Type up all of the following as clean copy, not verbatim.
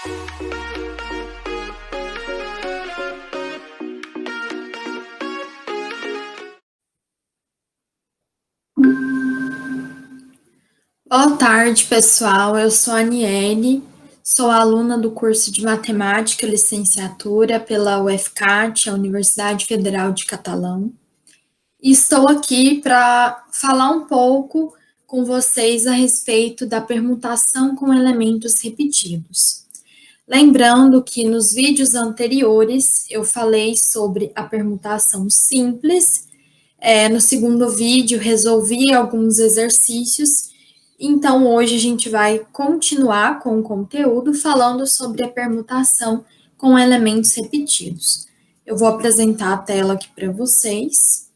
Boa tarde, pessoal. Eu sou a Aniele, sou aluna do curso de Matemática Licenciatura pela UFCAT, a Universidade Federal de Catalão, e estou aqui para falar um pouco com vocês a respeito da permutação com elementos repetidos. Lembrando que nos vídeos anteriores eu falei sobre a permutação simples, no segundo vídeo resolvi alguns exercícios. Então, hoje a gente vai continuar com o conteúdo falando sobre a permutação com elementos repetidos. Eu vou apresentar a tela aqui para vocês.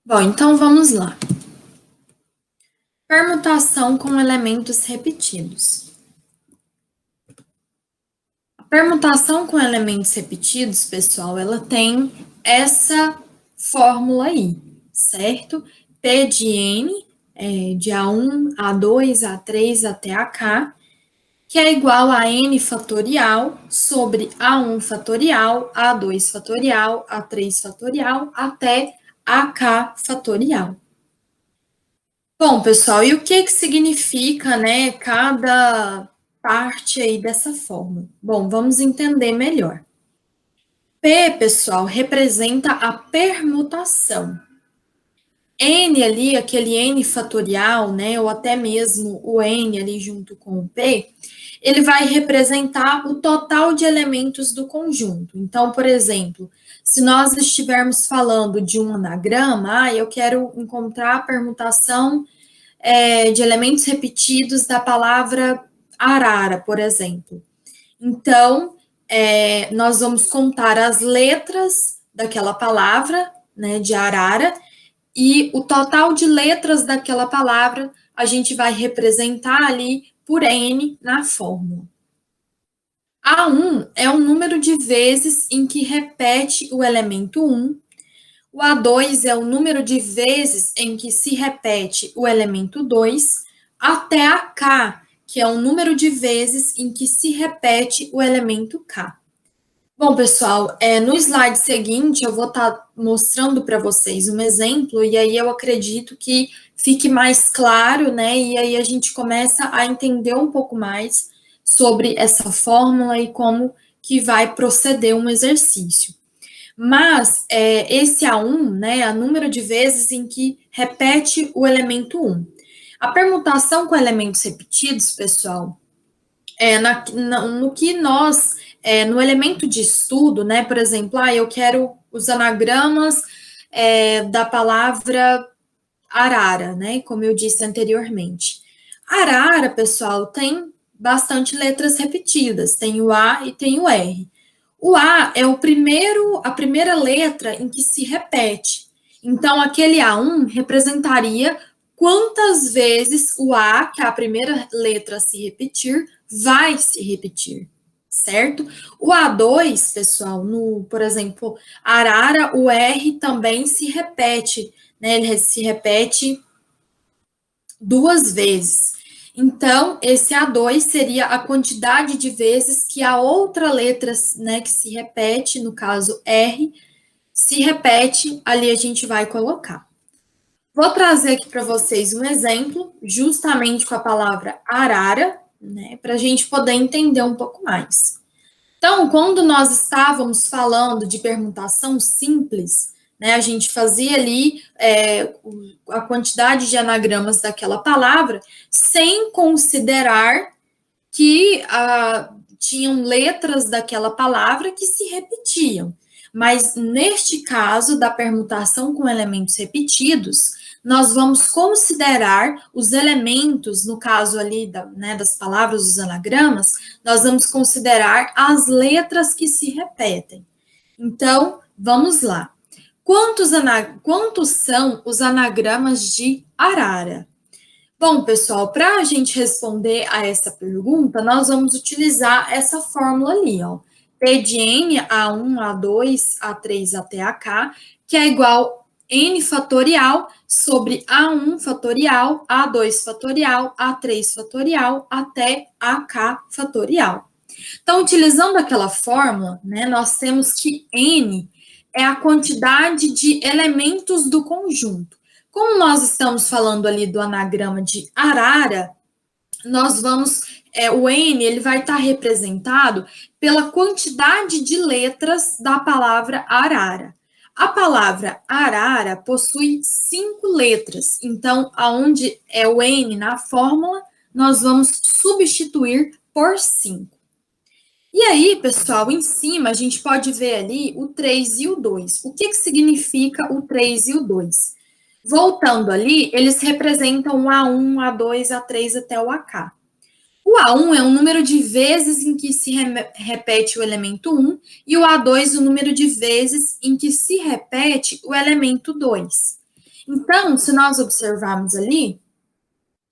Bom, então vamos lá. Permutação com elementos repetidos. A permutação com elementos repetidos, pessoal, ela tem essa fórmula aí, certo? P de N, de A1, A2, A3 até AK, que é igual a N fatorial sobre A1 fatorial, A2 fatorial, A3 fatorial, até AK fatorial. Bom, pessoal, e o que significa, né, cada parte aí dessa fórmula? Bom, vamos entender melhor. P, pessoal, representa a permutação. N ali, aquele N fatorial, né, ou até mesmo o N ali junto com o P, ele vai representar o total de elementos do conjunto. Então, por exemplo, se nós estivermos falando de um anagrama, eu quero encontrar a permutação de elementos repetidos da palavra arara, por exemplo. Então, nós vamos contar as letras daquela palavra, né, de arara, e o total de letras daquela palavra a gente vai representar ali por N na fórmula. A1 é o número de vezes em que repete o elemento 1. O A2 é o número de vezes em que se repete o elemento 2, até a K, que é o número de vezes em que se repete o elemento K. Bom, pessoal, no slide seguinte eu vou estar mostrando para vocês um exemplo, e aí eu acredito que fique mais claro, né? E aí a gente começa a entender um pouco mais sobre essa fórmula e como que vai proceder um exercício. Mas esse A1, né, é o número de vezes em que repete o elemento 1. A permutação com elementos repetidos, pessoal, no que nós, no elemento de estudo, né, por exemplo, eu quero os anagramas da palavra arara, né, como eu disse anteriormente. Arara, pessoal, tem bastante letras repetidas, tem o A e tem o R. O A é a primeira letra em que se repete. Então, aquele A1 representaria quantas vezes o A, que é a primeira letra a se repetir, vai se repetir, certo? O A2, pessoal, por exemplo, arara, o R também se repete, né? Ele se repete 2 vezes. Então, esse A2 seria a quantidade de vezes que a outra letra, né, que se repete, no caso R, se repete, ali a gente vai colocar. Vou trazer aqui para vocês um exemplo, justamente com a palavra arara, né, para a gente poder entender um pouco mais. Então, quando nós estávamos falando de permutação simples, né, a gente fazia ali a quantidade de anagramas daquela palavra, sem considerar que tinham letras daquela palavra que se repetiam. Mas, neste caso da permutação com elementos repetidos, nós vamos considerar os elementos, no caso ali das palavras, dos anagramas, nós vamos considerar as letras que se repetem. Então, vamos lá. Quantos são os anagramas de arara? Bom, pessoal, para a gente responder a essa pergunta, nós vamos utilizar essa fórmula ali, ó. P de N, A1, A2, A3 até AK, que é igual N fatorial sobre A1 fatorial, A2 fatorial, A3 fatorial, até AK fatorial. Então, utilizando aquela fórmula, né, nós temos que N é a quantidade de elementos do conjunto. Como nós estamos falando ali do anagrama de arara, nós vamos, o N, ele vai estar representado pela quantidade de letras da palavra arara. A palavra arara possui 5 letras, então, aonde é o N na fórmula, nós vamos substituir por 5. E aí, pessoal, em cima a gente pode ver ali o 3 e o 2. O que significa o 3 e o 2? Voltando ali, eles representam o A1, A2, A3 até o AK. O A1 é o número de vezes em que se repete o elemento 1, e o A2 o número de vezes em que se repete o elemento 2. Então, se nós observarmos ali,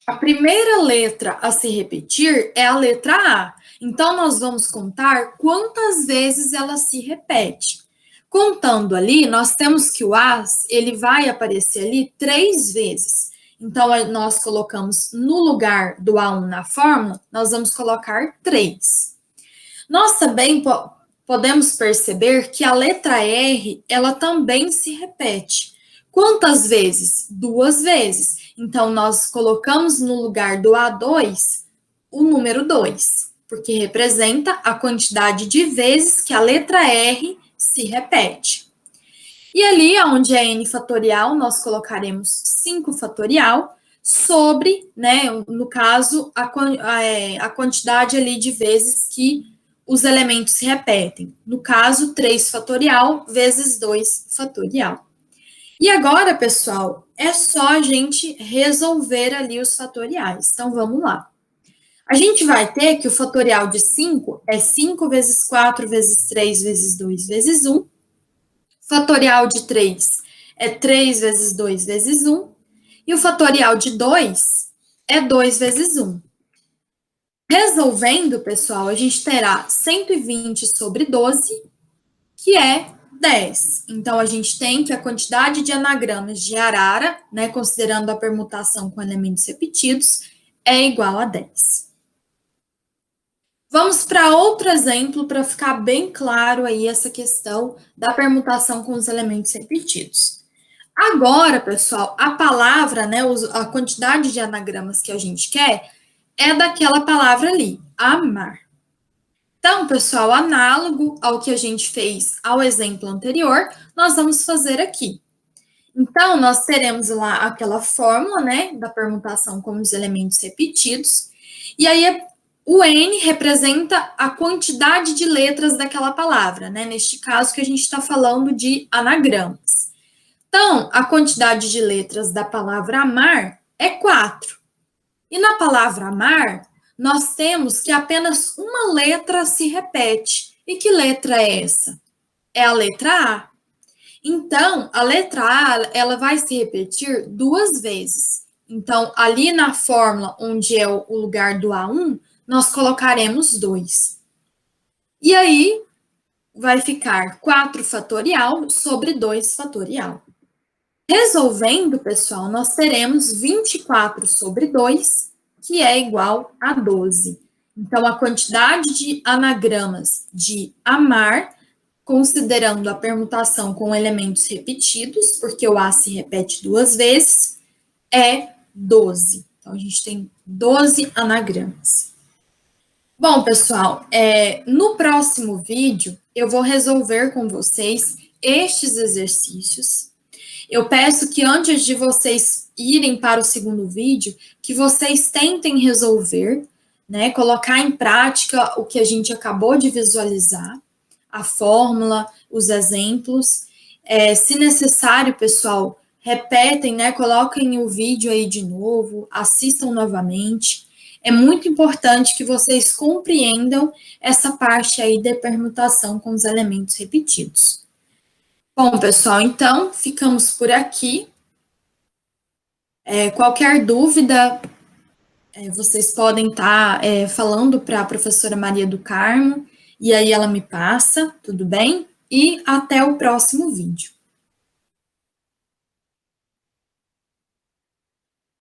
a primeira letra a se repetir é a letra A. Então, nós vamos contar quantas vezes ela se repete. Contando ali, nós temos que o A, ele vai aparecer ali 3 vezes. Então, nós colocamos no lugar do A1 na fórmula, nós vamos colocar 3. Nós também podemos perceber que a letra R, ela também se repete. Quantas vezes? 2 vezes. Então, nós colocamos no lugar do A2 o número 2, porque representa a quantidade de vezes que a letra R se repete. E ali, onde é N fatorial, nós colocaremos 5 fatorial sobre, né, no caso, a quantidade ali de vezes que os elementos se repetem. No caso, 3 fatorial vezes 2 fatorial. E agora, pessoal, é só a gente resolver ali os fatoriais. Então, vamos lá. A gente vai ter que o fatorial de 5 é 5 vezes 4 vezes 3 vezes 2 vezes 1. Fatorial de 3 é 3 vezes 2 vezes 1. E o fatorial de 2 é 2 vezes 1. Resolvendo, pessoal, a gente terá 120 sobre 12, que é 10. Então, a gente tem que a quantidade de anagramas de arara, né, considerando a permutação com elementos repetidos, é igual a 10. Vamos para outro exemplo para ficar bem claro aí essa questão da permutação com os elementos repetidos. Agora, pessoal, a palavra, né, a quantidade de anagramas que a gente quer é daquela palavra ali, amar. Então, pessoal, análogo ao que a gente fez ao exemplo anterior, nós vamos fazer aqui. Então, nós teremos lá aquela fórmula, né, da permutação com os elementos repetidos, e aí o N representa a quantidade de letras daquela palavra, né, neste caso que a gente está falando de anagramas. Então, a quantidade de letras da palavra amar é 4. E na palavra amar, nós temos que apenas uma letra se repete. E que letra é essa? É a letra A. Então, a letra A, ela vai se repetir 2 vezes. Então, ali na fórmula, onde é o lugar do A1, nós colocaremos 2. E aí, vai ficar 4 fatorial sobre 2 fatorial. Resolvendo, pessoal, nós teremos 24 sobre 2, que é igual a 12. Então, a quantidade de anagramas de amar, considerando a permutação com elementos repetidos, porque o A se repete 2 vezes, é 12. Então, a gente tem 12 anagramas. Bom, pessoal, no próximo vídeo, eu vou resolver com vocês estes exercícios. Eu peço que antes de vocês irem para o segundo vídeo, que vocês tentem resolver, né, colocar em prática o que a gente acabou de visualizar, a fórmula, os exemplos. Se necessário, pessoal, repetem, né, coloquem o vídeo aí de novo, assistam novamente. É muito importante que vocês compreendam essa parte aí da permutação com os elementos repetidos. Bom, pessoal, então, ficamos por aqui. Qualquer dúvida, vocês podem estar falando para a professora Maria do Carmo, e aí ela me passa, tudo bem? E até o próximo vídeo.